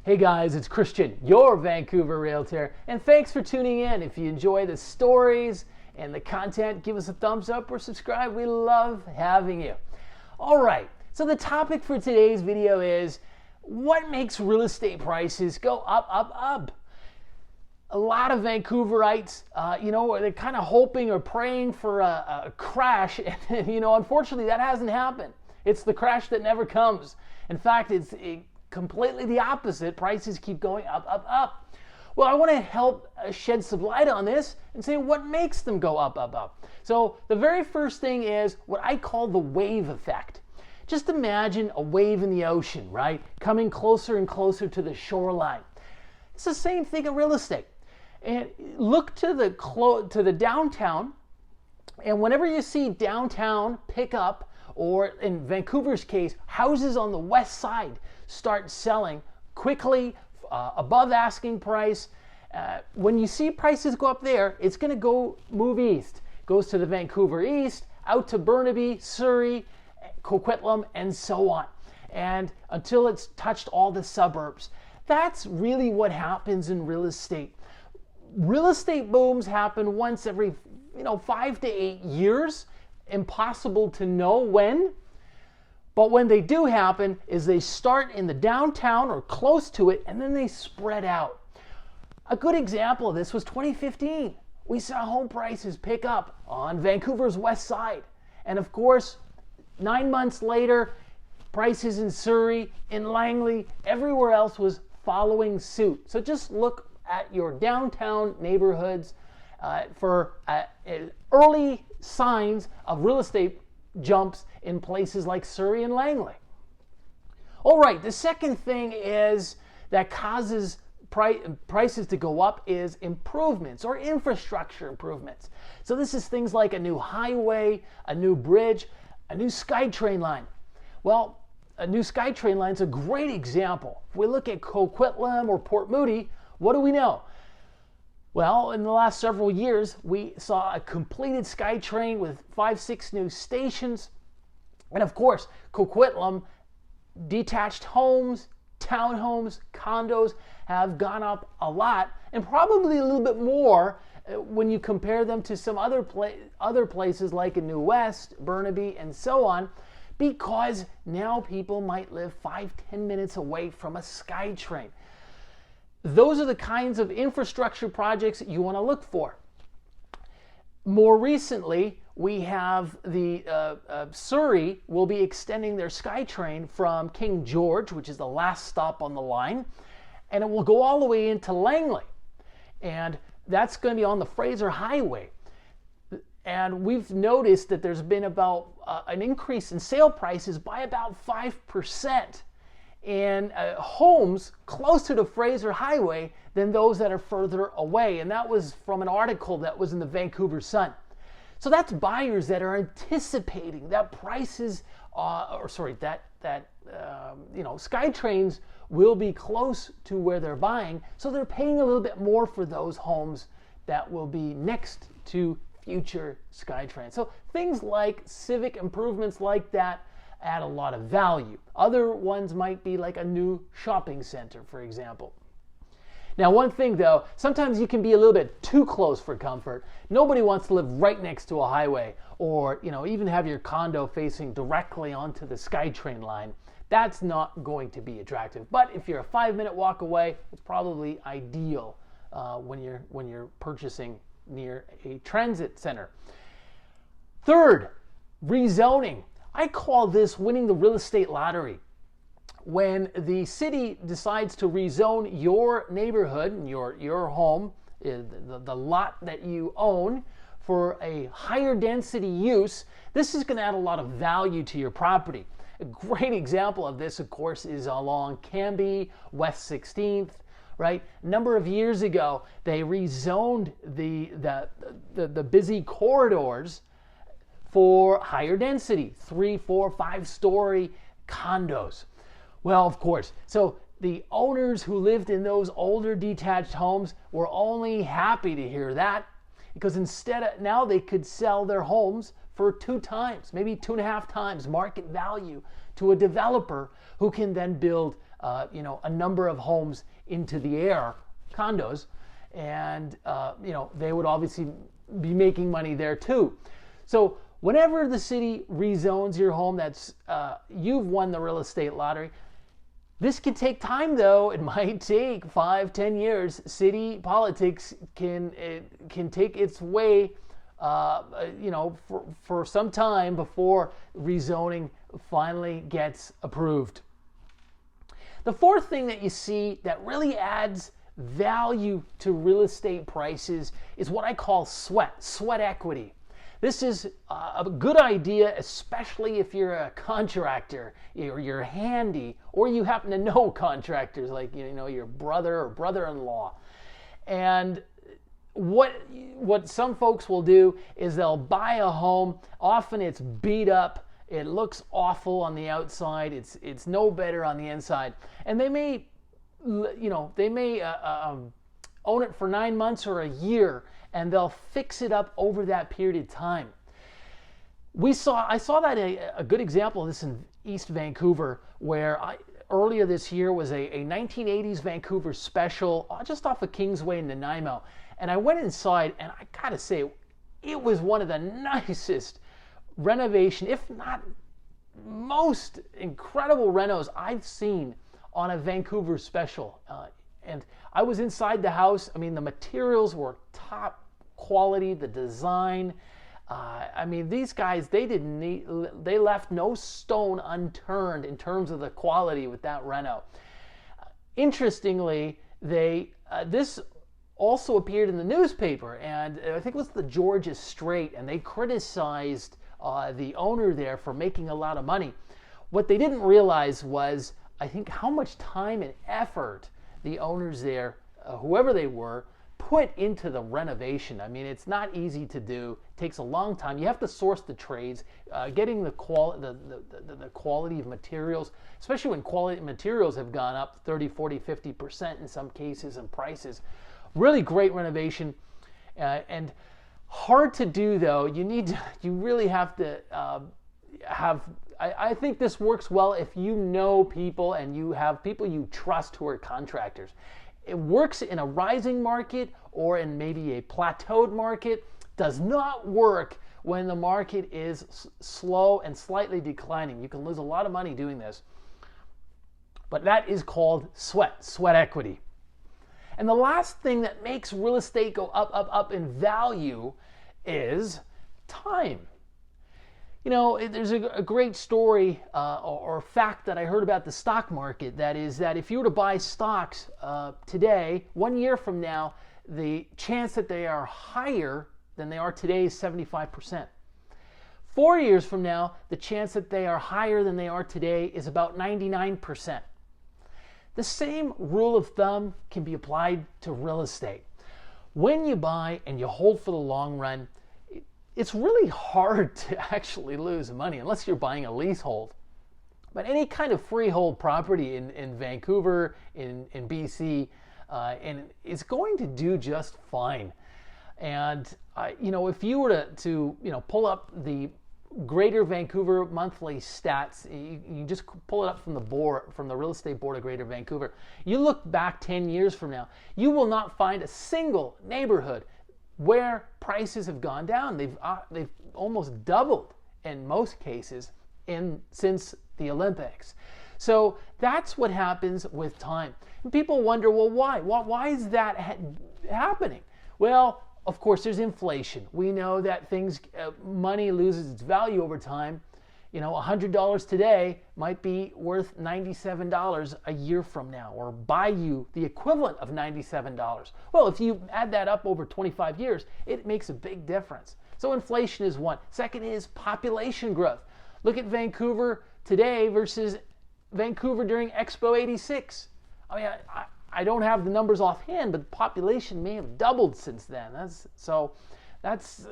Hey guys, it's Christian, your Vancouver Realtor, and thanks for tuning in. If you enjoy the stories and the content, give us a thumbs up or subscribe. We love having you. All right, so the topic for today's video is what makes real estate prices go up, up, up? A lot of Vancouverites, they're kind of hoping or praying for a crash, and unfortunately that hasn't happened. It's the crash that never comes. In fact, it's completely the opposite. Prices keep going up, up, up. Well, I want to help shed some light on this and say what makes them go up, up, up. So the very first thing is what I call the wave effect. Just imagine a wave in the ocean, right? Coming closer and closer to the shoreline. It's the same thing in real estate. And look to the downtown, and whenever you see downtown pick up, or in Vancouver's case, houses on the west side start selling quickly, above asking price. When you see prices go up there, it's going to move east. Goes to the Vancouver East, out to Burnaby, Surrey, Coquitlam, and so on. And until it's touched all the suburbs. That's really what happens in real estate. Real estate booms happen once every 5 to 8 years. Impossible to know when, but when they do happen is they start in the downtown or close to it, and then they spread out. A good example of this was 2015. We saw home prices pick up on Vancouver's west side, and of course 9 months later prices in Surrey, in Langley, everywhere else was following suit. So just look at your downtown neighborhoods for early signs of real estate jumps in places like Surrey and Langley. All right, the second thing is that causes prices to go up is improvements or infrastructure improvements. So this is things like a new highway, a new bridge, a new SkyTrain line. Well, a new SkyTrain line is a great example. If we look at Coquitlam or Port Moody, what do we know? Well, in the last several years, we saw a completed SkyTrain with 5-6 new stations. And of course, Coquitlam, detached homes, townhomes, condos have gone up a lot, and probably a little bit more when you compare them to some other places like in New West, Burnaby, and so on, because now people might live 5-10 minutes away from a SkyTrain. Those are the kinds of infrastructure projects that you want to look for. More recently, we have the Surrey will be extending their SkyTrain from King George, which is the last stop on the line, and it will go all the way into Langley. And that's going to be on the Fraser Highway. And we've noticed that there's been about an increase in sale prices by about 5%. In homes closer to Fraser Highway than those that are further away. And that was from an article that was in the Vancouver Sun. So that's buyers that are anticipating that prices, SkyTrains will be close to where they're buying. So they're paying a little bit more for those homes that will be next to future SkyTrains. So things like civic improvements like that add a lot of value. Other ones might be like a new shopping center, for example. Now, one thing though, sometimes you can be a little bit too close for comfort. Nobody wants to live right next to a highway, or even have your condo facing directly onto the SkyTrain line. That's not going to be attractive. But if you're a 5-minute walk away, it's probably ideal when you're purchasing near a transit center. Third, rezoning. I call this winning the real estate lottery. When the city decides to rezone your neighborhood and your home, the lot that you own, for a higher density use, this is going to add a lot of value to your property. A great example of this, of course, is along Cambie, West 16th, right? A number of years ago, they rezoned the busy corridors for higher density, 3, 4, 5-story condos. Well, of course, so the owners who lived in those older detached homes were only happy to hear that, because now they could sell their homes for 2 times, maybe 2.5 times market value to a developer who can then build a number of homes into the air, condos, and they would obviously be making money there too. So whenever the city rezones your home, that's you've won the real estate lottery. This can take time, though. It might take 5-10 years. City politics can take its way, for some time before rezoning finally gets approved. The fourth thing that you see that really adds value to real estate prices is what I call sweat equity. This is a good idea, especially if you're a contractor, or you're handy, or you happen to know contractors like your brother or brother-in-law. And what some folks will do is they'll buy a home. Often it's beat up, it looks awful on the outside, it's no better on the inside, and they may own it for 9 months or a year, and they'll fix it up over that period of time. I saw that a good example of this in East Vancouver, where earlier this year was a 1980s Vancouver special just off of Kingsway in Nanaimo. And I went inside, and I gotta say, it was one of the nicest renovation, if not most incredible renos I've seen on a Vancouver special. And I was inside the house. I mean, the materials were top quality, the design. These guys, they left no stone unturned in terms of the quality with that reno. Interestingly, this also appeared in the newspaper, and I think it was the Georgia Straight, and they criticized the owner there for making a lot of money. What they didn't realize was, I think, how much time and effort the owners there, whoever they were, put into the renovation. I mean, it's not easy to do. It takes a long time. You have to source the trades, getting the quality of materials, especially when quality materials have gone up 30, 40, 50% in some cases in prices. Really great renovation, and hard to do though. You really have to have. I think this works well if you know people and you have people you trust who are contractors. It works in a rising market or in maybe a plateaued market. Does not work when the market is slow and slightly declining. You can lose a lot of money doing this. But that is called sweat equity. And the last thing that makes real estate go up in value is time. There's a great story or fact that I heard about the stock market. That is that if you were to buy stocks today, 1 year from now, the chance that they are higher than they are today is 75%. 4 years from now, the chance that they are higher than they are today is about 99%. The same rule of thumb can be applied to real estate. When you buy and you hold for the long run, it's really hard to actually lose money unless you're buying a leasehold. But any kind of freehold property in Vancouver, in BC, and it's going to do just fine. And if you were to pull up the Greater Vancouver monthly stats, you just pull it up from the Real Estate Board of Greater Vancouver. You look back 10 years from now, you will not find a single neighborhood where prices have gone down. They've almost doubled in most cases since the Olympics. So that's what happens with time. And people wonder, well, why? Why is that happening? Well, of course, there's inflation. We know that money loses its value over time. $100 today might be worth $97 a year from now, or buy you the equivalent of $97. Well, if you add that up over 25 years, it makes a big difference. So inflation is one. Second is population growth. Look at Vancouver today versus Vancouver during Expo 86. I don't have the numbers offhand, but the population may have doubled since then. It's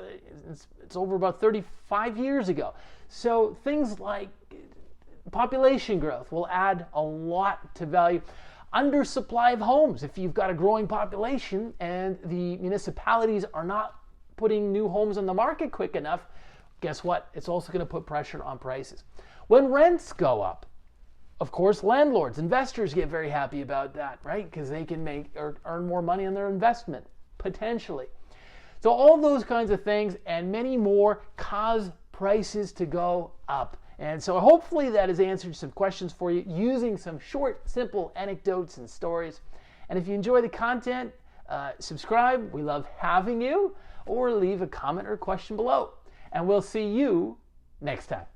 over about 35 years ago. So things like population growth will add a lot to value. Undersupply of homes. If you've got a growing population and the municipalities are not putting new homes on the market quick enough, guess what? It's also going to put pressure on prices. When rents go up, Of course, landlords, investors get very happy about that, right? Because they can make or earn more money on their investment, potentially. So all those kinds of things and many more cause prices to go up. And so hopefully that has answered some questions for you using some short, simple anecdotes and stories. And if you enjoy the content, subscribe. We love having you. Or leave a comment or question below. And we'll see you next time.